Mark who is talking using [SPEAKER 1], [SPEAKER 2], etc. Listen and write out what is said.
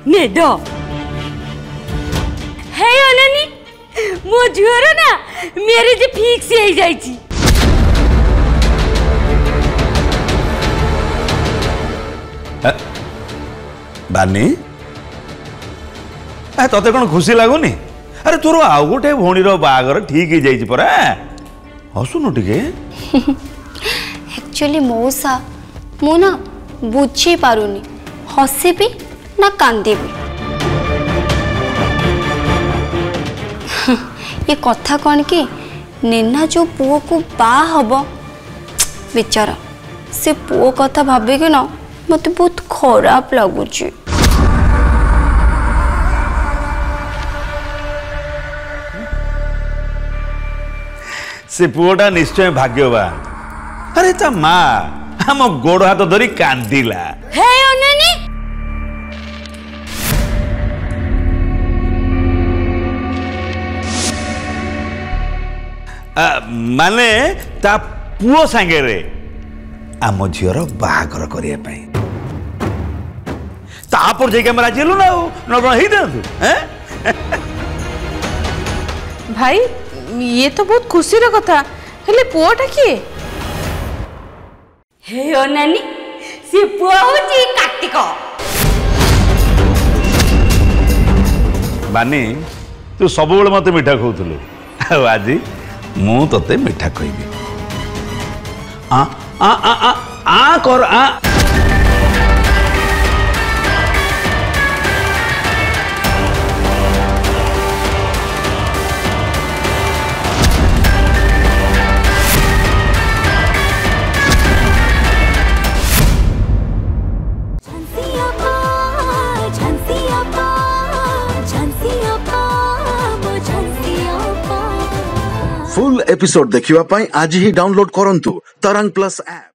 [SPEAKER 1] नेद हे अनानी मो झुअर ना marriage fix हो जाइछि।
[SPEAKER 2] बानी तते कौन खुशी लगुनि? अरे तोर आउ गोटे भौणीर बागर ठीक हो जाइछि परा हसुनु टिके।
[SPEAKER 3] एक्चुअली मौसा मु ना बुझी पारुनी हसीबी ना कांदीबी। ये कथा कौन कि नेना जो पुओ को बा हब बेचारा से पुओ कथा भाविक ना मत बहुत खराब लगुच।
[SPEAKER 2] से पुओटा निश्चय भाग्यवान। अरे ता माँ हम गोड़ हाथ धरी कांदिला।
[SPEAKER 1] हे अनानी
[SPEAKER 2] माने ता पुओ सांगे रे आम झीर बाहागर करने तापर जाइए राजी हेलु ना
[SPEAKER 4] भाई ये तो बहुत खुशी कथा हेले पुओटा किए?
[SPEAKER 1] हे अनानी से पुआ होची कार्तिक।
[SPEAKER 2] बानी तू सब मत मिठा खाऊलु आज मु तते मिठा कहबी। आ आ आ आ आ कर आ
[SPEAKER 5] फुल एपिसोड देखिवा पाई आज ही डाउनलोड करंतु तरंग प्लस ऐप।